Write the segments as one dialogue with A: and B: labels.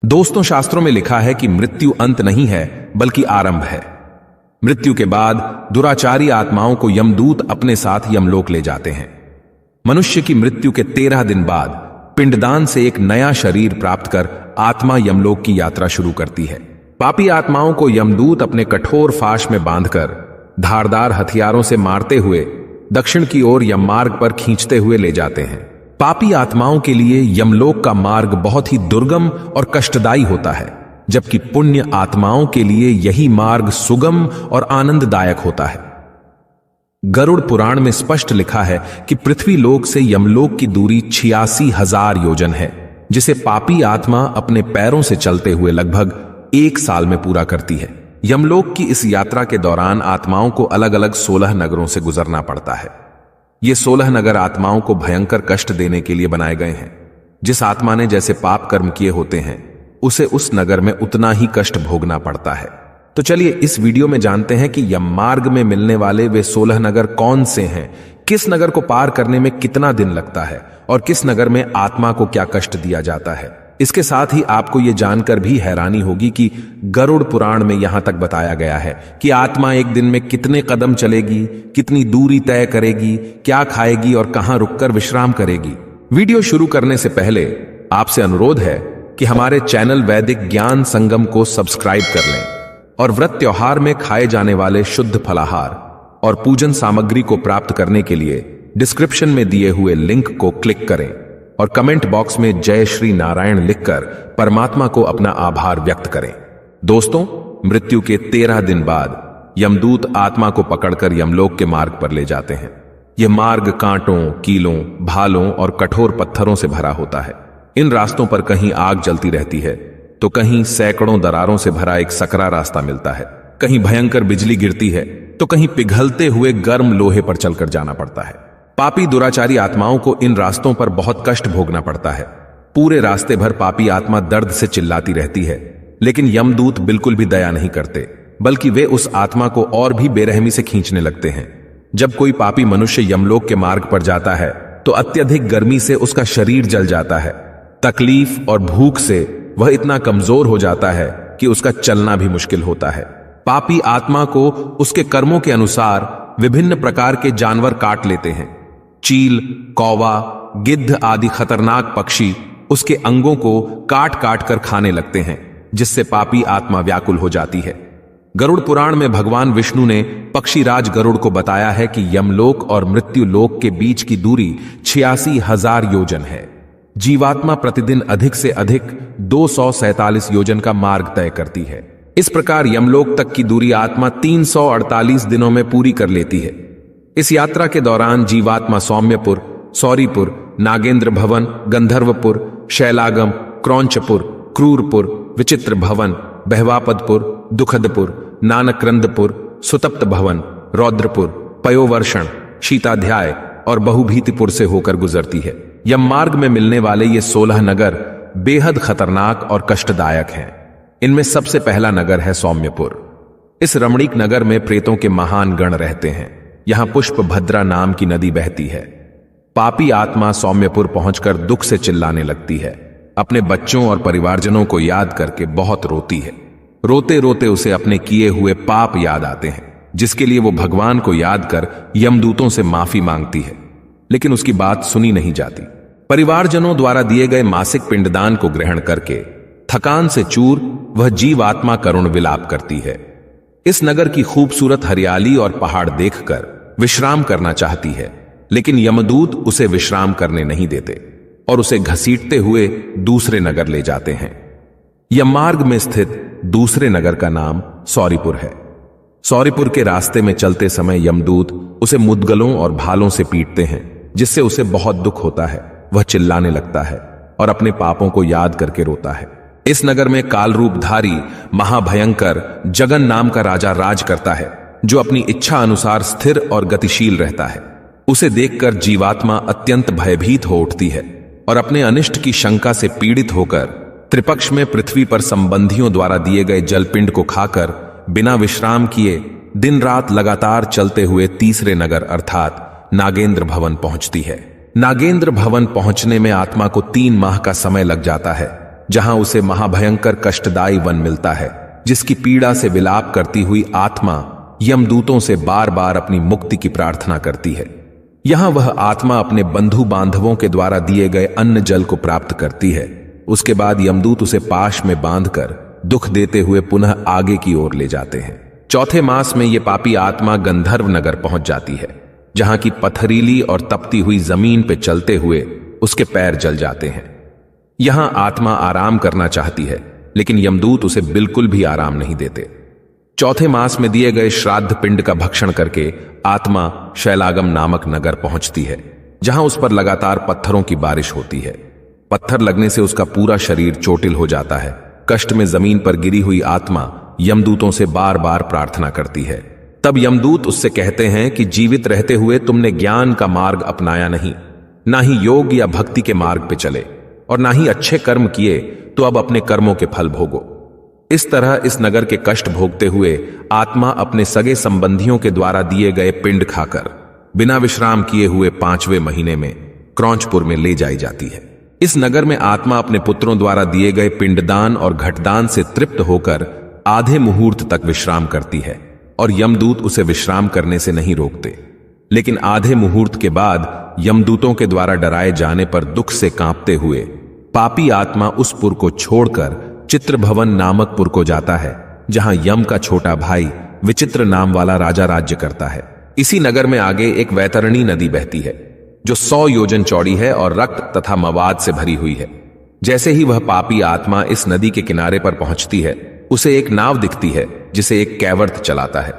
A: दोस्तों, शास्त्रों में लिखा है कि मृत्यु अंत नहीं है बल्कि आरंभ है। मृत्यु के बाद दुराचारी आत्माओं को यमदूत अपने साथ यमलोक ले जाते हैं। मनुष्य की मृत्यु के 13 दिन बाद पिंडदान से एक नया शरीर प्राप्त कर आत्मा यमलोक की यात्रा शुरू करती है। पापी आत्माओं को यमदूत अपने कठोर फाश में बांधकर धारदार हथियारों से मारते हुए दक्षिण की ओर यम मार्ग पर खींचते हुए ले जाते हैं। पापी आत्माओं के लिए यमलोक का मार्ग बहुत ही दुर्गम और कष्टदायी होता है, जबकि पुण्य आत्माओं के लिए यही मार्ग सुगम और आनंददायक होता है। गरुड़ पुराण में स्पष्ट लिखा है कि पृथ्वी लोक से यमलोक की दूरी 86,000 योजन है, जिसे पापी आत्मा अपने पैरों से चलते हुए लगभग 1 साल में पूरा करती है। यमलोक की इस यात्रा के दौरान आत्माओं को अलग अलग 16 नगरों से गुजरना पड़ता है। ये 16 नगर आत्माओं को भयंकर कष्ट देने के लिए बनाए गए हैं। जिस आत्मा ने जैसे पाप कर्म किए होते हैं, उसे उस नगर में उतना ही कष्ट भोगना पड़ता है। तो चलिए इस वीडियो में जानते हैं कि यम मार्ग में मिलने वाले वे 16 नगर कौन से हैं, किस नगर को पार करने में कितना दिन लगता है और किस नगर में आत्मा को क्या कष्ट दिया जाता है। इसके साथ ही आपको यह जानकर भी हैरानी होगी कि गरुड़ पुराण में यहां तक बताया गया है कि आत्मा एक दिन में कितने कदम चलेगी, कितनी दूरी तय करेगी, क्या खाएगी और कहां रुककर विश्राम करेगी। वीडियो शुरू करने से पहले आपसे अनुरोध है कि हमारे चैनल वैदिक ज्ञान संगम को सब्सक्राइब कर लें और व्रत त्योहार में खाए जाने वाले शुद्ध फलाहार और पूजन सामग्री को प्राप्त करने के लिए डिस्क्रिप्शन में दिए हुए लिंक को क्लिक करें और कमेंट बॉक्स में जय श्री नारायण लिखकर परमात्मा को अपना आभार व्यक्त करें। दोस्तों, मृत्यु के 13 दिन बाद यमदूत आत्मा को पकड़कर यमलोक के मार्ग पर ले जाते हैं। यह मार्ग कांटों, कीलों, भालों और कठोर पत्थरों से भरा होता है। इन रास्तों पर कहीं आग जलती रहती है तो कहीं सैकड़ों दरारों से भरा एक सकरा रास्ता मिलता है। कहीं भयंकर बिजली गिरती है तो कहीं पिघलते हुए गर्म लोहे पर चलकर जाना पड़ता है। पापी दुराचारी आत्माओं को इन रास्तों पर बहुत कष्ट भोगना पड़ता है। पूरे रास्ते भर पापी आत्मा दर्द से चिल्लाती रहती है, लेकिन यमदूत बिल्कुल भी दया नहीं करते, बल्कि वे उस आत्मा को और भी बेरहमी से खींचने लगते हैं। जब कोई पापी मनुष्य यमलोक के मार्ग पर जाता है तो अत्यधिक गर्मी से उसका शरीर जल जाता है। तकलीफ और भूख से वह इतना कमजोर हो जाता है कि उसका चलना भी मुश्किल होता है। पापी आत्मा को उसके कर्मों के अनुसार विभिन्न प्रकार के जानवर काट लेते हैं। चील, कौवा, गिद्ध आदि खतरनाक पक्षी उसके अंगों को काट काट कर खाने लगते हैं, जिससे पापी आत्मा व्याकुल हो जाती है। गरुड़ पुराण में भगवान विष्णु ने पक्षीराज गरुड़ को बताया है कि यमलोक और मृत्यु लोक के बीच की दूरी 86,000 योजन है। जीवात्मा प्रतिदिन अधिक से अधिक 247 योजन का मार्ग तय करती है। इस प्रकार यमलोक तक की दूरी आत्मा 348 दिनों में पूरी कर लेती है। इस यात्रा के दौरान जीवात्मा सौम्यपुर, सौरीपुर, नागेंद्र भवन, गंधर्वपुर, शैलागम, क्रौंचपुर, क्रूरपुर, विचित्र भवन, बहवापदपुर, दुखदपुर, नानक्रंदपुर, सुतप्त भवन, रौद्रपुर, पयोवर्षण, शीताध्याय और बहुभीतिपुर से होकर गुजरती है। यम मार्ग में मिलने वाले ये 16 नगर बेहद खतरनाक और कष्टदायक हैं। इनमें सबसे पहला नगर है सौम्यपुर। इस रमणीक नगर में प्रेतों के महान गण रहते हैं। यहां पुष्प भद्रा नाम की नदी बहती है। पापी आत्मा सौम्यपुर पहुंचकर दुख से चिल्लाने लगती है। अपने बच्चों और परिवारजनों को याद करके बहुत रोती है। रोते रोते उसे अपने किए हुए पाप याद आते हैं, जिसके लिए वो भगवान को याद कर यमदूतों से माफी मांगती है, लेकिन उसकी बात सुनी नहीं जाती। परिवारजनों द्वारा दिए गए मासिक पिंडदान को ग्रहण करके थकान से चूर वह जीवात्मा करुण विलाप करती है। इस नगर की खूबसूरत हरियाली और पहाड़ देखकर विश्राम करना चाहती है, लेकिन यमदूत उसे विश्राम करने नहीं देते और उसे घसीटते हुए दूसरे नगर ले जाते हैं। यम मार्ग में स्थित दूसरे नगर का नाम सौरीपुर है। सौरीपुर के रास्ते में चलते समय यमदूत उसे मुद्गलों और भालों से पीटते हैं, जिससे उसे बहुत दुख होता है। वह चिल्लाने लगता है और अपने पापों को याद करके रोता है। इस नगर में काल रूपधारी महाभयंकर जगन नाम का राजा राज करता है, जो अपनी इच्छा अनुसार स्थिर और गतिशील रहता है। उसे देखकर जीवात्मा अत्यंत भयभीत हो उठती है और अपने अनिष्ट की शंका से पीड़ित होकर त्रिपक्ष में पृथ्वी पर संबंधियों द्वारा दिए गए जलपिंड को खाकर बिना विश्राम किए दिन रात लगातार चलते हुए तीसरे नगर अर्थात नागेंद्र भवन पहुंचती है। नागेंद्र भवन पहुंचने में आत्मा को 3 माह का समय लग जाता है। जहां उसे महाभयंकर कष्टदायी वन मिलता है, जिसकी पीड़ा से विलाप करती हुई आत्मा यमदूतों से बार बार अपनी मुक्ति की प्रार्थना करती है। यहां वह आत्मा अपने बंधु बांधवों के द्वारा दिए गए अन्न जल को प्राप्त करती है। उसके बाद यमदूत उसे पाश में बांधकर दुख देते हुए पुनः आगे की ओर ले जाते हैं। चौथे मास में यह पापी आत्मा गंधर्व नगर पहुंच जाती है, जहां की पथरीली और तपती हुई जमीन पे चलते हुए उसके पैर जल जाते हैं। यहां आत्मा आराम करना चाहती है, लेकिन यमदूत उसे बिल्कुल भी आराम नहीं देते। चौथे मास में दिए गए श्राद्ध पिंड का भक्षण करके आत्मा शैलागम नामक नगर पहुंचती है, जहां उस पर लगातार पत्थरों की बारिश होती है। पत्थर लगने से उसका पूरा शरीर चोटिल हो जाता है। कष्ट में जमीन पर गिरी हुई आत्मा यमदूतों से बार बार प्रार्थना करती है। तब यमदूत उससे कहते हैं कि जीवित रहते हुए तुमने ज्ञान का मार्ग अपनाया नहीं, ना ही योग या भक्ति के मार्ग पे चले, और ना ही अच्छे कर्म किए, तो अब अपने कर्मों के फल भोगो। इस तरह इस नगर के कष्ट भोगते हुए आत्मा अपने सगे संबंधियों के द्वारा दिए गए पिंड खाकर बिना विश्राम किए हुए 5वें महीने में क्रौंचपुर में ले जाई जाती है। इस नगर में आत्मा अपने पुत्रों द्वारा दिए गए पिंडदान और घटदान से तृप्त होकर आधे मुहूर्त तक विश्राम करती है, और यमदूत उसे विश्राम करने से नहीं रोकते। लेकिन आधे मुहूर्त के बाद यमदूतों के द्वारा डराए जाने पर दुख से कांपते हुए पापी आत्मा उस पुर को छोड़कर चित्रभवन नामक पुर को जाता है, जहां यम का छोटा भाई विचित्र नाम वाला राजा राज्य करता है। इसी नगर में आगे एक वैतरणी नदी बहती है, जो 100 योजन चौड़ी है और रक्त तथा मवाद से भरी हुई है। जैसे ही वह पापी आत्मा इस नदी के किनारे पर पहुंचती है, उसे एक नाव दिखती है, जिसे एक कैवर्त चलाता है।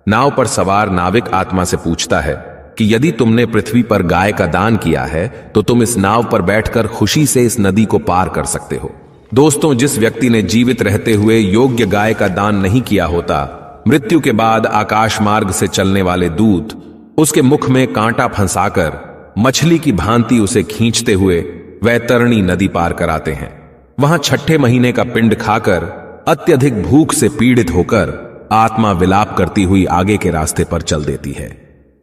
A: नाव पर सवार नाविक आत्मा से पूछता है कि यदि तुमने पृथ्वी पर गाय का दान किया है, तो तुम इस नाव पर बैठकर खुशी से इस नदी को पार कर सकते हो। दोस्तों, जिस व्यक्ति ने जीवित रहते हुए योग्य गाय का दान नहीं किया होता, मृत्यु के बाद आकाश मार्ग से चलने वाले दूत उसके मुख में कांटा फंसाकर मछली की भांति उसे खींचते हुए वैतरणी नदी पार कराते हैं। वहां 6ठे महीने का पिंड खाकर अत्यधिक भूख से पीड़ित होकर आत्मा विलाप करती हुई आगे के रास्ते पर चल देती है।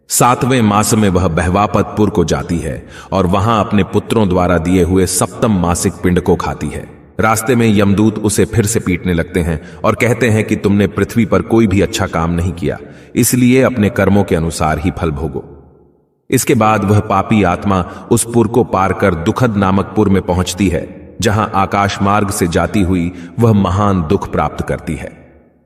A: 7वें मास में वह बहवापतपुर को जाती है और वहां अपने पुत्रों द्वारा दिए हुए 7म मासिक पिंड को खाती है। रास्ते में यमदूत उसे फिर से पीटने लगते हैं और कहते हैं कि तुमने पृथ्वी पर कोई भी अच्छा काम नहीं किया, इसलिए अपने कर्मों के अनुसार ही फल भोगो। इसके बाद वह पापी आत्मा उस पुर को पार कर दुखद नामक पुर में पहुंचती है, जहां आकाश मार्ग से जाती हुई वह महान दुख प्राप्त करती है।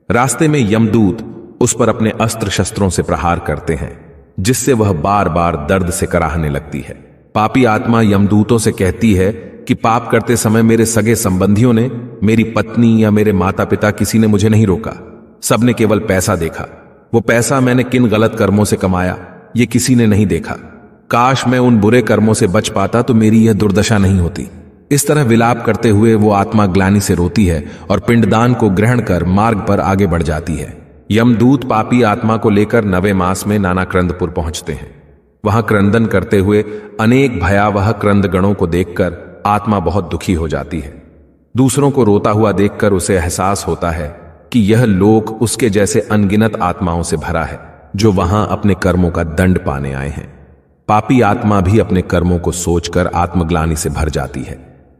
A: रास्ते में यमदूत उस पर अपने अस्त्र शस्त्रों से प्रहार करते हैं, जिससे वह बार बार दर्द से कराहने लगती है। पापी आत्मा यमदूतों से कहती है कि पाप करते समय मेरे सगे संबंधियों ने, मेरी पत्नी या मेरे माता पिता किसी ने मुझे नहीं रोका। सबने केवल पैसा देखा। वो पैसा मैंने किन गलत कर्मों से कमाया, ये किसी ने नहीं देखा। काश मैं उन बुरे कर्मों से बच पाता तो मेरी यह दुर्दशा नहीं होती। इस तरह विलाप करते हुए वो आत्मा ग्लानि से रोती है और पिंडदान को ग्रहण कर मार्ग पर आगे बढ़ जाती है। यमदूत पापी आत्मा को लेकर 9वें मास में नानाक्रंदपुर पहुंचते हैं। वहां क्रंदन करते हुए अनेक भयावह क्रंदगणों को देखकर आत्मा बहुत दुखी हो जाती है। दूसरों को रोता हुआ देखकर उसे एहसास होता है कि यह लोक उसके जैसे अनगिनत आत्माओं से भरा है, जो वहां अपने कर्मों का दंड पाने आए हैं। पापी आत्मा भी अपने कर्मों को सोचकर आत्मग्लानि से भर जाती है,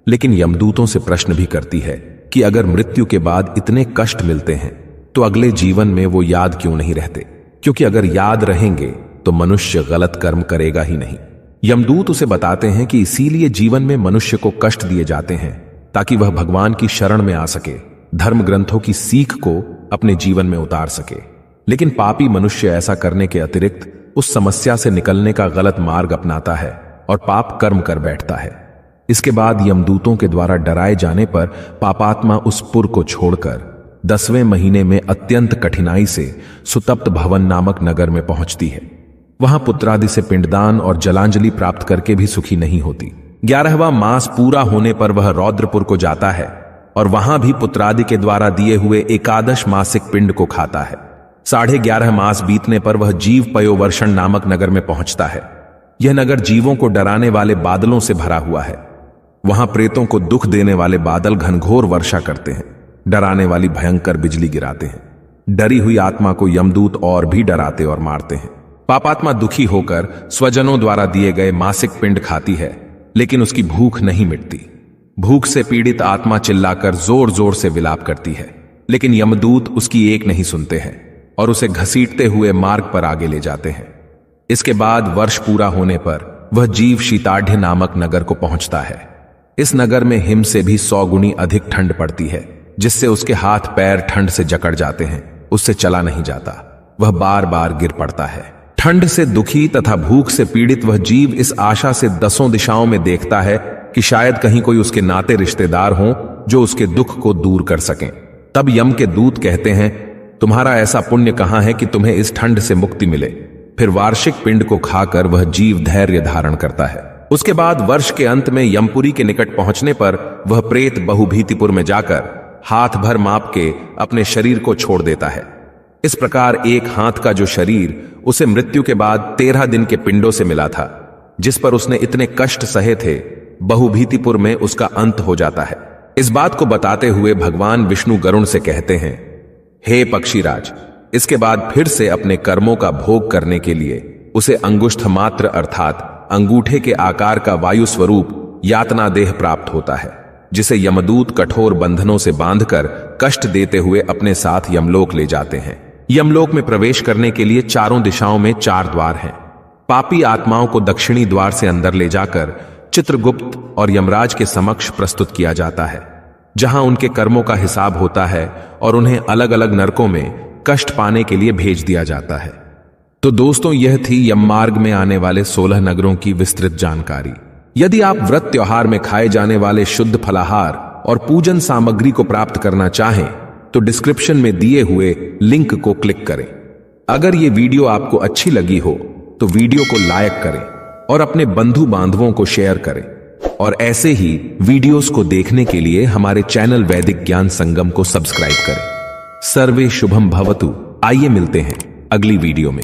A: लेकिन यमदूतों से प्रश्न भी करती है कि अगर मृत्यु के बाद इतने कष्ट मिलते हैं, तो अगले जीवन में वो याद क्यों नहीं रहते? क्योंकि अगर याद रहेंगे तो मनुष्य गलत कर्म करेगा ही नहीं। यमदूत उसे बताते हैं कि इसीलिए जीवन में मनुष्य को कष्ट दिए जाते हैं, ताकि वह भगवान की शरण में आ सके, धर्म ग्रंथों की सीख को अपने जीवन में उतार सके। लेकिन पापी मनुष्य ऐसा करने के अतिरिक्त उस समस्या से निकलने का गलत मार्ग अपनाता है और पाप कर्म कर बैठता है। इसके बाद यमदूतों के द्वारा डराए जाने पर पापात्मा उस पुर को छोड़कर 10वें महीने में अत्यंत कठिनाई से सुतप्त भवन नामक नगर में पहुंचती है। वहां पुत्रादि से पिंडदान और जलांजलि प्राप्त करके भी सुखी नहीं होती। 11वां मास पूरा होने पर वह रौद्रपुर को जाता है और वहां भी पुत्रादि के द्वारा दिए हुए 11 मासिक पिंड को खाता है। 11.5 मास बीतने पर वह जीव पयोवर्षण नामक नगर में पहुंचता है। यह नगर जीवों को डराने वाले बादलों से भरा हुआ है। वहां प्रेतों को दुख देने वाले बादल घनघोर वर्षा करते हैं, डराने वाली भयंकर बिजली गिराते हैं। डरी हुई आत्मा को यमदूत और भी डराते और मारते हैं। पापात्मा दुखी होकर स्वजनों द्वारा दिए गए मासिक पिंड खाती है, लेकिन उसकी भूख नहीं मिटती। भूख से पीड़ित आत्मा चिल्लाकर जोर जोर से विलाप करती है, लेकिन यमदूत उसकी एक नहीं सुनते हैं और उसे घसीटते हुए मार्ग पर आगे ले जाते हैं। इसके बाद वर्ष पूरा होने पर वह जीव शीताढ़ नामक नगर को पहुंचता है। इस नगर में हिम से भी 100 गुनी अधिक ठंड पड़ती है, जिससे उसके हाथ पैर ठंड से जकड़ जाते हैं। उससे चला नहीं जाता, वह बार बार गिर पड़ता है। ठंड से दुखी तथा भूख से पीड़ित वह जीव इस आशा से 10 दिशाओं में देखता है कि शायद कहीं कोई उसके नाते रिश्तेदार हों जो उसके दुख को दूर कर सकें। तब यम के दूत कहते हैं, तुम्हारा ऐसा पुण्य कहां है कि तुम्हें इस ठंड से मुक्ति मिले। फिर वार्षिक पिंड को खाकर वह जीव धैर्य धारण करता है। उसके बाद वर्ष के अंत में यमपुरी के निकट पहुंचने पर वह प्रेत बहुभीतिपुर में जाकर हाथ भर माप के अपने शरीर को छोड़ देता है। इस प्रकार एक हाथ का जो शरीर उसे मृत्यु के बाद 13 दिन के पिंडों से मिला था, जिस पर उसने इतने कष्ट सहे थे, बहुभीतिपुर में उसका अंत हो जाता है। इस बात को बताते हुए भगवान विष्णु गरुण से कहते हैं, हे पक्षीराज, इसके बाद फिर से अपने कर्मों का भोग करने के लिए उसे अंगुष्ठ मात्र अर्थात अंगूठे के आकार का वायु स्वरूप यातना देह प्राप्त होता है, जिसे यमदूत कठोर बंधनों से बांधकर कष्ट देते हुए अपने साथ यमलोक ले जाते हैं। यमलोक में प्रवेश करने के लिए चारों दिशाओं में 4 द्वार हैं। पापी आत्माओं को दक्षिणी द्वार से अंदर ले जाकर चित्रगुप्त और यमराज के समक्ष प्रस्तुत किया जाता है, जहां उनके कर्मों का हिसाब होता है और उन्हें अलग अलग नरकों में कष्ट पाने के लिए भेज दिया जाता है। तो दोस्तों, यह थी यम मार्ग में आने वाले 16 नगरों की विस्तृत जानकारी। यदि आप व्रत त्योहार में खाए जाने वाले शुद्ध फलाहार और पूजन सामग्री को प्राप्त करना चाहें तो डिस्क्रिप्शन में दिए हुए लिंक को क्लिक करें। अगर ये वीडियो आपको अच्छी लगी हो तो वीडियो को लाइक करें और अपने बंधु बांधवों को शेयर करें, और ऐसे ही वीडियोस को देखने के लिए हमारे चैनल वैदिक ज्ञान संगम को सब्सक्राइब करें। सर्वे शुभम भवतु। आइए मिलते हैं अगली वीडियो में।